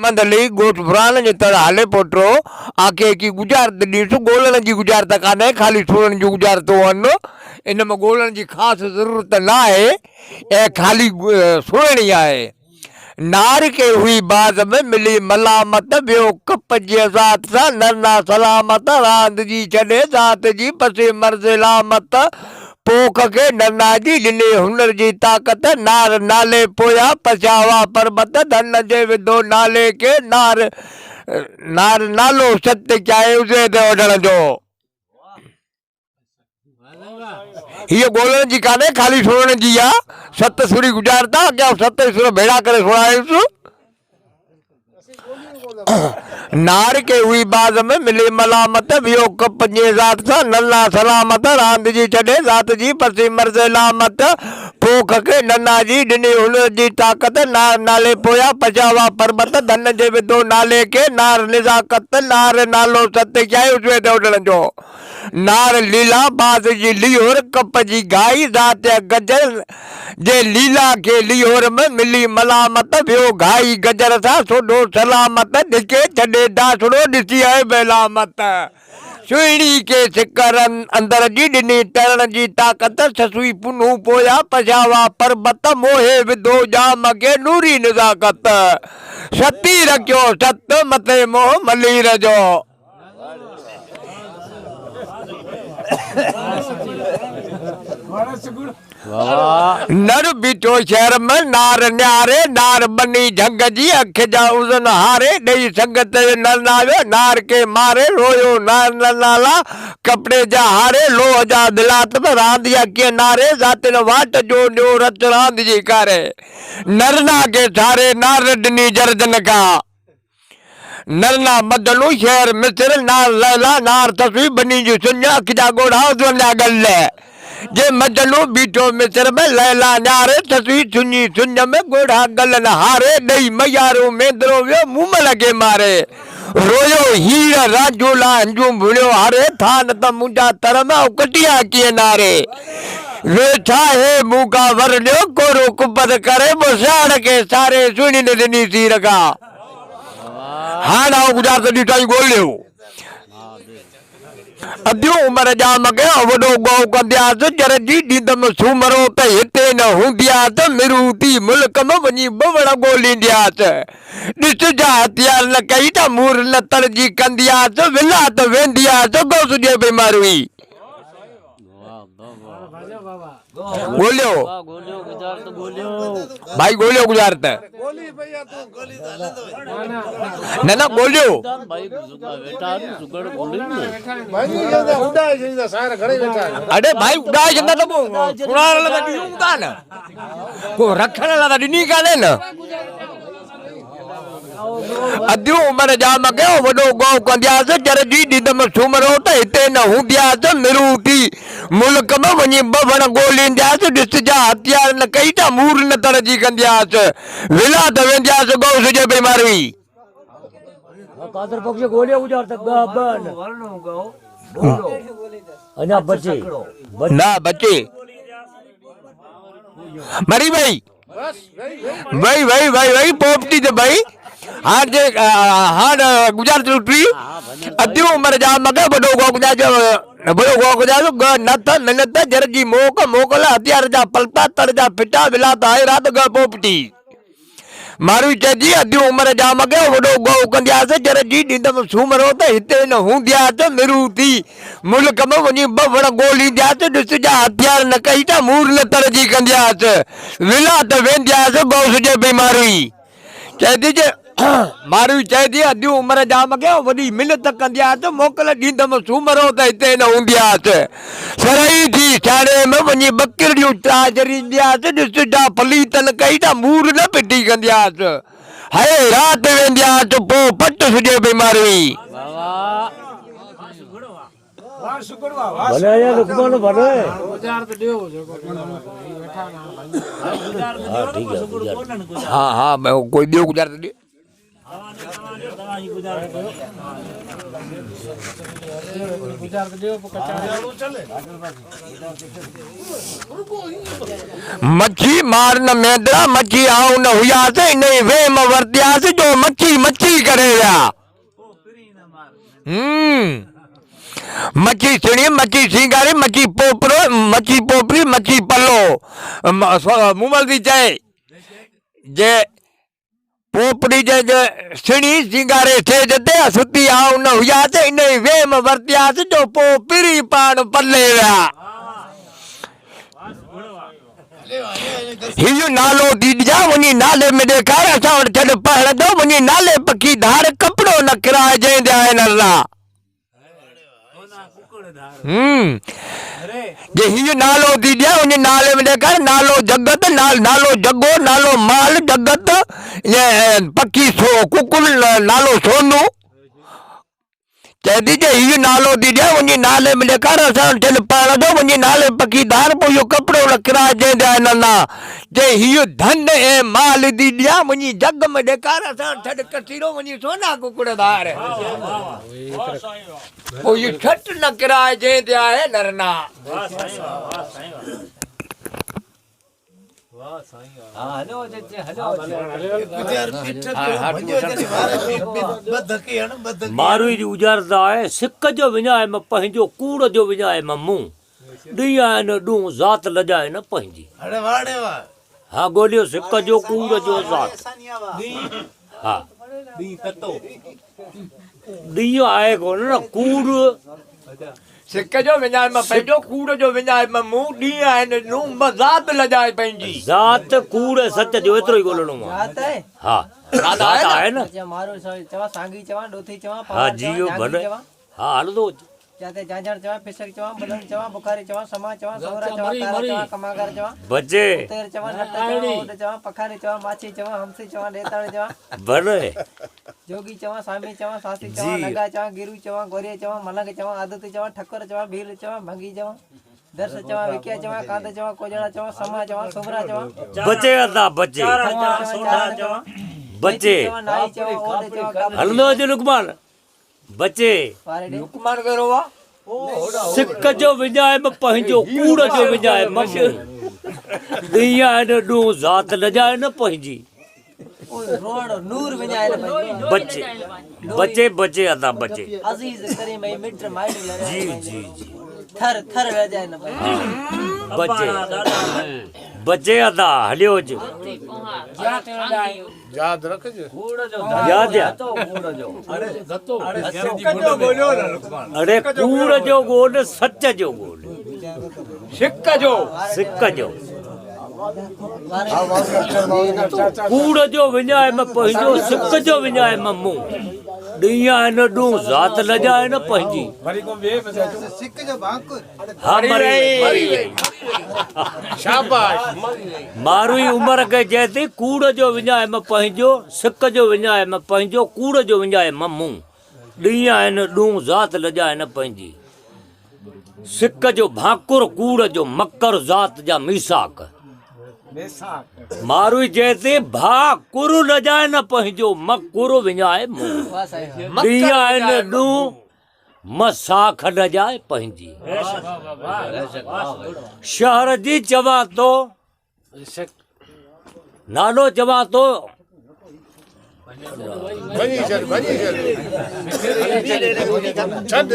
मंदली गोठ पुराण जे तर हाले पोटरो आके की गुजारत ॾिस ॻोल्हण जी गुजारत कान्हे खाली सुणण जी गुजारतो वञ इन में ॻोल्हण जी ख़ासि ज़रूरत न आहे ऐं खाली सुणणी आहे नार के हुई बाज़ में मिली मलामत बियो कप जी ज़ात सां नरना सलामत रांदि जी छॾे ज़ात जी पसे मर्ज़ लामत पोख के नरना जी ॾिने हुनर जी ताक़त नार नाले पोया पछावा परबत धन जे विधो नाले के नार नार नालो सत्य चाहे उसे ते वठण जो ये ॻोल्हण जी कान्हे खाली सुणण जी आहे सत सुरी गुजारता अॻियां सत सुर भेड़ा करे सुणायुसि नार के हुई बाज़ में मिली मलामत बियो कप जी ज़ात सां नन्ना सलामत रांदि जी छॾे ज़ात जी पसी मर्ज़ लामत पोख के नन्ना जी ॾिनी हुनर जी ताक़त नार नाले पोया पछावा परबत धन जे विधो नाले के नार निज़ाकत नार नालो सत्य चाहे उसमें ते उॾण जो नार लीला बाज़ जी लियोर कप जी गाई ज़ात गजर जे लीला के लियोर में मिली मलामत बियो घाई गजर सां सोडो सलामत ॾिके छॾे दासड़ो ॾिसी आहे बेलामत सुहिणी के सिकर अंदर जी ॾिनी तरण जी ताक़त ससुई पुनू पोया पछावा परबत मोहे विधो जाम के नूरी निज़ाकत सती रखियो सत मथे मोह मलीर जो नर बीठो शहर में नार न्यारे नार बनी झंग जी अख जा उज़न हारे ॾेई संगत नर नावियो नार के मारे रोयो नार नर नाला कपड़े जा हारे लोह जा दिलात में रांदि या के नारे ज़ातिन वाट जो न्यो रच रांदि जी कारे नरना के सारे नार ॾिनी जरजन का नरना मदनू शहर मिस्र नार लैला नार तस्वी बनी जी सुन अख जा गोढ़ा उज़न जा गल जे मदनू बीठो मिस्र में लैला न्यारे तस्वी सुनी सुन में गोढ़ा गलन हारे ॾेई मयारो मेंदरो वियो मुमल के मारे रोयो हीर राजूला अंजू भुलियो हारे थान त मुंहिंजा तर में कटिया कीअं नारे वेठा हे मूंखा वरलियो कोरो कुपत करे बुसाड़ के सारे सुनी ने ॾिनी सीर का हाणे गुजरात ॾिठाई ॻोल्हियो अधु उमिरि जा मगे वॾो गौ कंदियासि जर जी ॾींदमि सूमरो त हिते न हूंदियासि मिरूती मुल्क में वञी बवड़ ॻोल्हींदियासि ॾिस जा हथियार न कई त मूर न तरजी कंदियासि विला त वेंदियासि गौस जे बीमारी ॻोल्हियो भाई ॻोल्हियो गुजारत न न ॻोल्हियो अरे भाई उड़ाए छॾंदा त पोइ सुञाणण लाइ ॾियूं था न को रखण लाइ त ॾिनी कान्हे न अधु उमिरि जा मगे वॾो गौ कंदियासि जर जी ॾींदमि सूमरो त हिते न हूंदियासि मिरूती मुल्क में वञी बवण ॻोल्हींदियासि ॾिस जा हथियार न कई त मूर न तरजी कंदियासि विला त वेंदियासि गौस जे बीमारी ना बचे मरी भाई भाई भाई भाई भाई पोपटी ते भाई हार जे हार गुजरात लुटी अधु उमिरि जा मगे वॾो गौ गुजारो नथ मिनत जर जी मोक मोकल हथियार जा पलता तर जा फिटा विला त आहे रात ग पोपटी मारू चइजी अधु उमिरि जा मगे वॾो गौ कंदियासि जर जी ॾींदमि सूमरो त हिते न हूंदियासि मिरूती मुल्क में वञी बवड़ ॻोल्हींदियासि ॾिस जा हथियार न कई त मूर न तरजी कंदियासि विला त वेंदियासि गौस जे बीमारी चइजी जे मारू चइजी अधु उमिरि जा मगे वॾी मिनत कंदियासि मोकल ॾींदमि सूमरो त हिते न हूंदियासि सरई थी साड़े में वञी बकरियूं चाजरींदियासि ॾिस जा फलीतन कई त मूर न पिटी कंदियासि हाय राति वेंदियासि पोइ पट सुजे बीमारी हाँ हाँ मैं कोई ॿियो गुज़ारत ॾे मच्छी मारन मेंदरा मच्छी आऊं न हुयासीं इन वेम वर्तियासीं जो मच्छी मच्छी करे विया। मच्छी सिणी मच्छी सिंगारी मच्छी पोपरो मच्छी पोपरी मच्छी पलो मूमल थी चए जे पोपड़ी जे सिणी सिंगारे थे जते सुती आऊं न हुयासीं इन वेम वर्तियासीं जो पो पिरी पाण पले विया। हियो नालो दीदिया वञी नाले में ॾेखार असां वटि छॾ पढ़ंदो वञी नाले पखी धार कपिड़ो न किराए जंहिंजा आहिनि अल्लाह। जे हियो नालो दीदिया वञी नाले में ॾेखार नालो जगत नालो जगो नालो माल जगत ये पखी सो कुकुल नालो सोनू चेदी जे हियो नालो दीदिया वञी नाले में ॾेखार असां वटि छॾ पढ़ंदो वञी नाले पखी धार पोइ इहो कपिड़ो न किराए जंहिंजा आहिनि अल्लाह। जे हियो धन ऐं माल दीदिया वञी जग में ॾेखार असां वटि छॾ कसीरो वञी सोना कुकुड़ धार पोइ इहो छट न किराए जंहिं आहे नरना। मारू जी उजारदा है सिक जो विञाए म पंहिंजो कूड़ जो विञाए म मुंह ॾींहं आहिनि ॾूं ज़ात लॼाए न पंहिंजी। हा ॻोल्हियो सिक जो कूड़ जो ज़ात। हा ॾींहं आहे कोन न कूड़ सिक जो विञाए म पंहिंजो कूड़ जो विञाए म मुंह ॾींहं आहिनि ॾूं ज़ात लॼाए पंहिंजी। ज़ात कूड़ सच जो एतिरो ई ॻोल्हणो आहे। हा ज़ात आहे न। हा जियो भले हा हलंदो जाते जांजर चवा पिसक चवा बदन चवा बुखारी चवा समा चवा सोरा चवा कारा चवा कमागर चवा बजे तेर चवा नट चवा उड चवा पखारी चवा माछी चवा हमसी चवा देताड़ चवा भले जोगी चवा सामी चवा सासी चवा नगा चवा गिरू चवा गोरे चवा मलंग चवा आदत चवा ठक्कर चवा भील चवा भंगी चवा दर्श चवा विकिया चवा कांद चवा कोजड़ा चवा समा चवा सोरा चवा बचे अदा बचे बचे हलंदो जो लुकमान बचे लुकमान करो वा सिक जो विञाए म पंहिंजो कूड़ जो विञाए म ॾींहं आहिनि ॾूं ज़ात लॼाए न पंहिंजी। रोड नूर विञाए बचे बचे बचे अदा बचे अजीज करे मई मित्र माइट लड़े जी जी जी थर थर रह जाए न बचे बचे अदा हलियो जो याद रखजो याद या अरे कूड़ जो गोल सच जो गोल सिक जो कूड़ जो विञाए म पंहिंजो सिक जो विञाए म मुंह ॾींहं आहिनि ॾूं ज़ात लॼाए न पंहिंजी। हा मरी शाबाश मारू ई उमिरि खे चए थी कूड़ जो विञाए म पंहिंजो सिक जो विञाए म पंहिंजो कूड़ जो विञाए म मुंह ॾींहं आहिनि ॾूं ज़ात लॼाए न पंहिंजी। सिक जो भाकुर कूड़ जो मकर ज़ात जा मीसाक मारू ई चए थी भाकुर लॼाए न पंहिंजो मकुर विञाए मुंह ॾींहं आहिनि ॾूं मसाख लॼाए पंहिंजी। शहर जी चवां तो नालो चवां तो बनी चल छद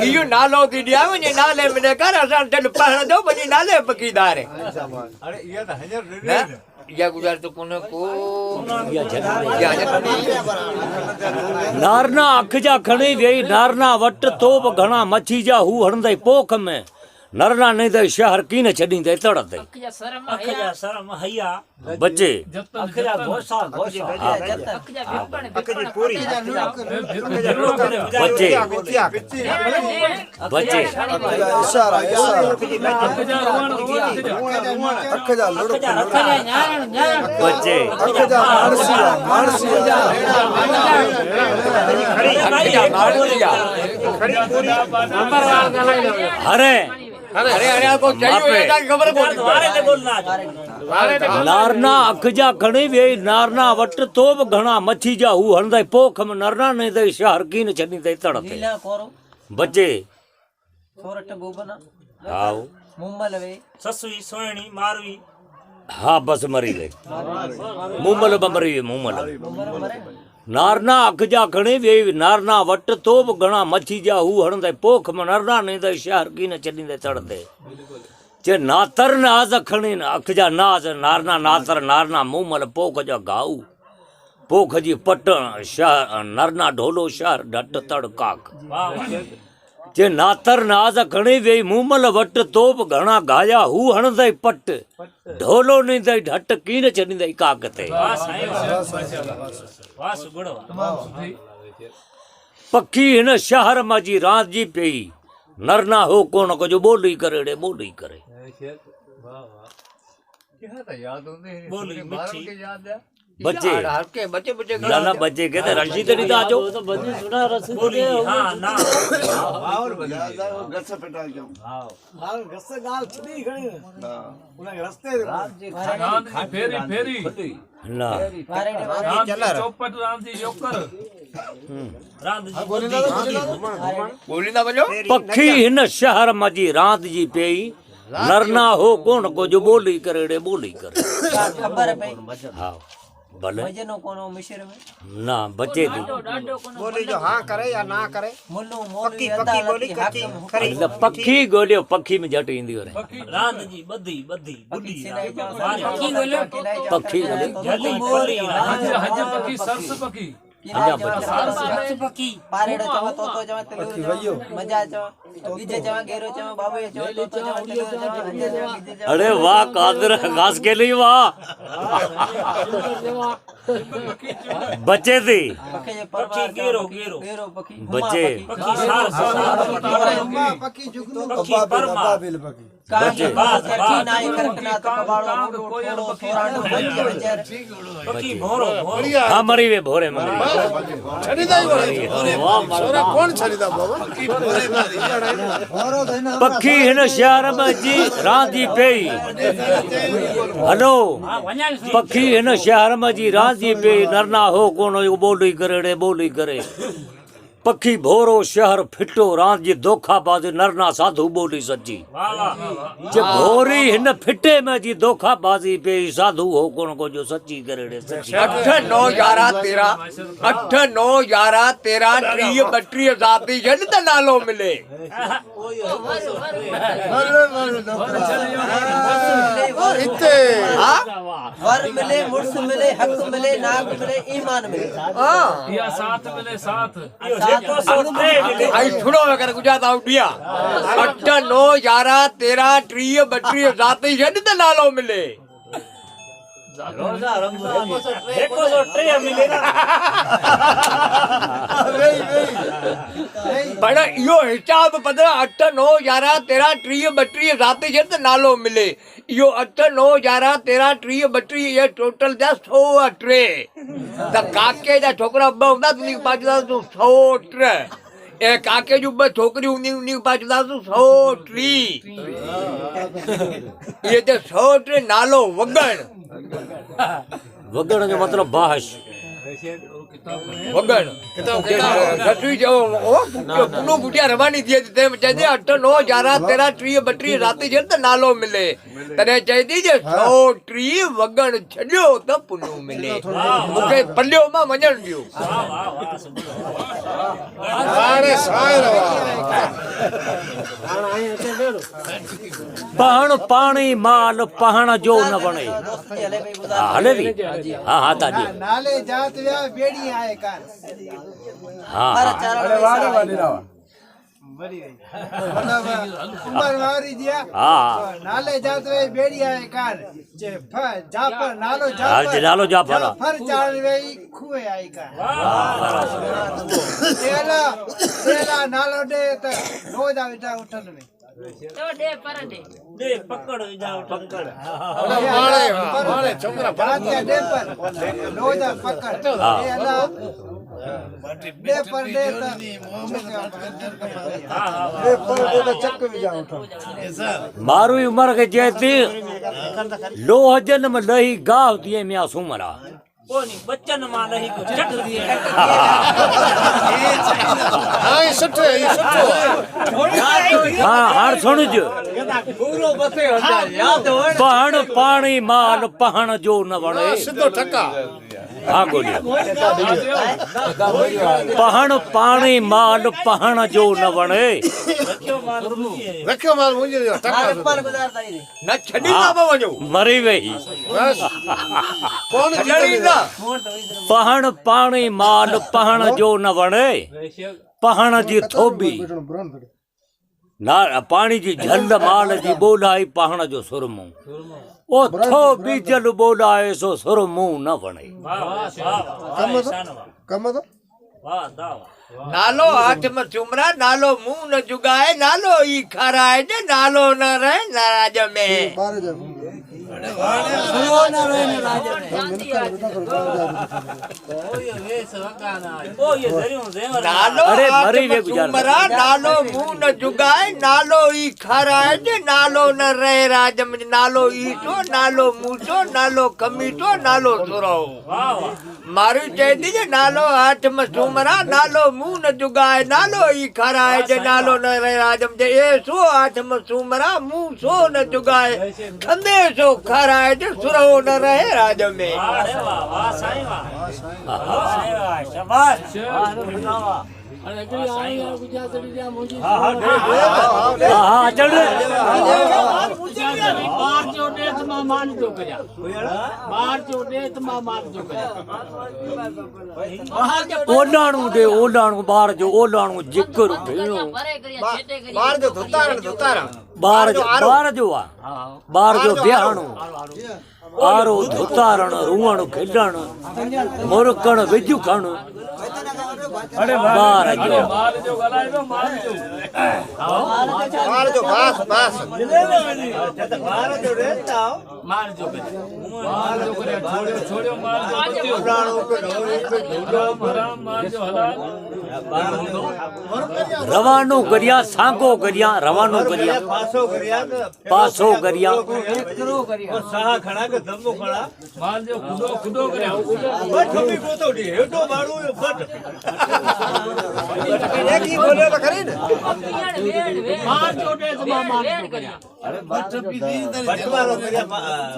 इहो नालो दीदिया वञी नाले में ॾेखार असां छॾ पढ़ंदो वञी नाले पखीदार। अरे इहा त हजर या गुजार तो कोने को नारना अख जा खणी वेई नारना वट तो बि घणा मच्छी जा हू हणंदई पोख में नरना नहीं दे शहर की न छॾींदे तड़ते अख जा शर्म हया बचे अख जा घोसा अख जा विपण अख जी पूरी बचे बचे इशारा अख जा लुड़ बचे अख जा मानसिया अरे अरे अरे अरे को चाहिए ये खबर को वारे ते बोलना नारना अख जा खणी वे नारना वट तो बि घणा मच्छी जा हू हणंदे पोख में नरना नहीं दे शहर कीन छनी दे तड़ते लीला कोरो बचे सोरठ बोबना हाओ मुम्मल वे ससुई सोहणी मारवी हाँ बस मरी ले मुमल बमरी मुमल मुम्मल मरे नारना अख जा खणी वे नारना वट तो बि घणा मच्छी जा हू हणंदे पोख में नरना नहीं दे शहर कीन छनी दे तड़ते जे नातर नाज खणी अख जा नाज नारना नातर नारना मुमल पोख जा गाऊ पोख जी पटण शहर नरना ढोलो शहर ढट तड़ काक जे नातर नाज खणी वे मुमल वट तोप घणा गाया हू हणंदे पट ढोलो नहीं दई ढट कीन छॾींदई काक ते वाह सुगड़वा पखी हिन शहर मां जी रात जी पई नरना हो कोन को जो बोली करे बोली करे बोली मिठी बच्चे के बच्चे बच्चे लाला बच्चे कहते रशी ते नहीं आजो बोली हाँ ना घर से पिटा के ना रांद जी बोली ना बजो पखी हिन शहर मां जी रात जी पई नरना हो कोन को जो बोली करे बोली करे खबर पई हाँ भले वजनो कोनो मिश्र में ना बचे थी बोली जो हाँ करे या ना करे मुल्लू मोरवी पक्की बोली अदालती कच्ची हाकिम खरी मतलब पखी गोलियो पखी में जट ईंदी रे रांद जी बधी बधी बुली सिलाई पक्की बोले पखी गोली जल्दी बोली पक्की पारेड़ो चवा तोतो चवा तिलुरु चवा मजा चवा बीजे चवा गेरो चवा बाबू चवा तोतो चवा तिलुरु चवा हंजे चवा बीजे चवा अरे वाह कादर घास के लिए वाह बचे थी पखे जे परवार गेरो गेरो गेरो पखी बचे पक्की सार सार पक्की जुगनू पक्की परमा काजी पक्की नाई करकना तो कबाड़ो कोयरो सोरांडो बच्चे बच्चे पक्की भोरो भोरो हाँ मरी वे भोरे मरी छरीदा ही बोले सोरे कौन छरीदा बाबा पखी हिन शहर में जी रांदी पई हलो पखी हिन शहर में जी रांदी पई नरना हो कोन बोली करे पखी भोरो शहर फिटो रांद जी धोखाबाजी नरना साधु बोली सच्ची जे भोरी हिन फिटे में जी धोखाबाजी पे साधु हो कोन को जो सच्ची करे सच्ची 8 9 11 13 8 9 11 13 30 32 जाती जन त नालो मिले इत्ते वर मिले मुर्स मिले हक मिले नाग मिले ईमान मिले हां या साथ मिले साथ आई सुनो अगर गुजरात आउटिया 8 9 11 13 30 32 जाती जन त नालो मिले देखो सो ट्रे मिले ना पर यो हिसाब पता 8 9 11 13 30 32 जाती जन त नालो मिले यो 8 9 11 13 30 32 ये टोटल जा 103 त काके जा छोकरा ब हुंदा तुनी पाजदा तू 103 ए काके जो ब छोकरी उनी पाजदा तू 103 ये ते 103 नालो वगण वगण जो मतलब बाहश वगण सटवी जो ओ पुनो बुटिया रवानी थी ते चेदे 8 9 11 13 30 32 राती जन त नालो मिले तने चेदी जे 103 वगण छड्यो त पुनो मिले मुके पल्लियो मा वणन दियो अरे सायर पहण पानी माल पहण जो न बने दोस्ती हले पई बुधा हले भी हाँ हाँ ताजी नाले जात व्या बेड़ी आए कार हाँ पर हाँ चारण बड़ी उमर वारी दिया हाँ नाले जात वे बेड़ी आए कार जे फ जापर नालो हाँ जापर नालो जाफर फर चाड़ वे खुए आई कार तेला नालो दे त रोज आ बेटा उठन में દે પકડ જાવ પકડ મારે છોકરા ભાત્યા દે પર લોજા પકડ હા. એ અલા દે પર દે ચક્કવી જાઉં મારું ઉંમર કે જેથી લોહ જન્મ લહી ગાવ દિયે મ્યા સુમરા કોની બચ્ચન માં નહીં કો ચટ દે હા એ સઠ્ઠો હા હાર સુણજો પહાણ પાણી માલ પહાણ જો ન વણે સીધો ઠક્કા હા બોલ્યો પહાણ પાણી માલ પહાણ જો ન વણે રખ્યો માલ મુંજી દીધો ઠક્કા મરી વહી બસ કોણ જીતે પહાણ પાણી માલ પહાણ જો ન વણે પહાણ જી થોબી ના પાણી જી જલ માલ જી બોલાય પહાણ જો સુરમું ઓ થોબી જલ બોલાય સો સુરમું ન વણે વાહ દાવ નાલો હાથમાં ચુમરા નાલો મુંહ ન જુગાય નાલો ઈ ખરાય ને નાલો ન રહે નારાજ મે ઓ ये ધર્યું જેવર નાલો અરે, મરી હાથમાં વે ગુજાર. ચુમરા નાલો મુંહ ન જુગાય નાલો ઈ ખરાય ને નાલો ન રહે રાજમ નાલો ઈટો નાલો મૂચો નાલો કમીટો નાલો સુરો વાહ વાહ મારું જય દીજે નાલો હાથમાં ચુમરા નાલો મુંહ ન જુગાય નાલો ઈ ખરાય જે નાલો ન રહે રાજમ જે એ સો હાથમાં ચુમરા મુંહ સો ન જુગાય ખંદે સો ખરાય જે સુરો ન રહે રાજમ મે અરે વાહ વાહ સાઈ વાહ સાઈ વાહ શાબાશ હા ચલ રે ઓલાણું દે ઓલાણું બાર જો ઓલાણું જીકર ભેણું બાર જો ધોતારણ બાર જો બાર જો બેહાણું આરો ધોતારણ રૂવણ ખેડણ મોરકણ વેજુ ખાણ બાર જો બાર જો બાસ બાસ રવાનું કર્યા સાંકો કર્યા રવાનું કર્યા પાસો કર્યા એકી બોલ્યો તો ખરી ને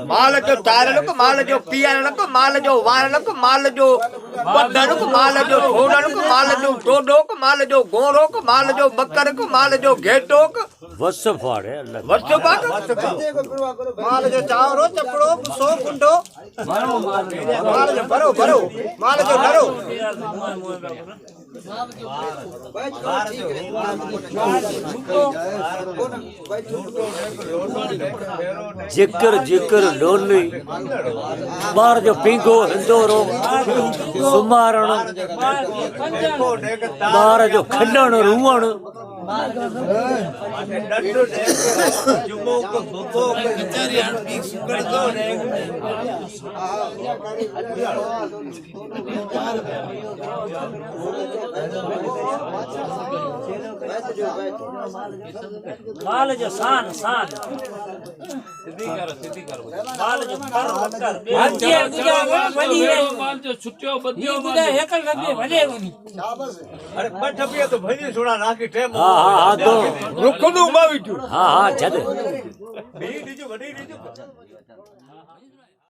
માલ જો તારણક માલ જો પિયારણક માલ જો વારણક માલ જો બદનક માલ જો છોડણક માલ જો ટોડોક માલ જો ગોરોક માલ જો બકરક માલ જો ઘેટોક વસ ફાડે વસ્તુપાક માલ જો ચાવરો ચપડો સો કુંડો માલ જો ભરો ભરો માલ જો ભરો जिकर जिकर लोली बार जो पिंगो हिंदोरो सुमारण बार जो खंडण रुवण माल जो शान शान माल जो पर कर माल जो छुट्टियों बदियों अरे पठपिया तो भजी सुना ना की टेम हाँ हाँ हाँ तो रुखनु मावी हाँ हाँ जद बी दीजो वडी दीजो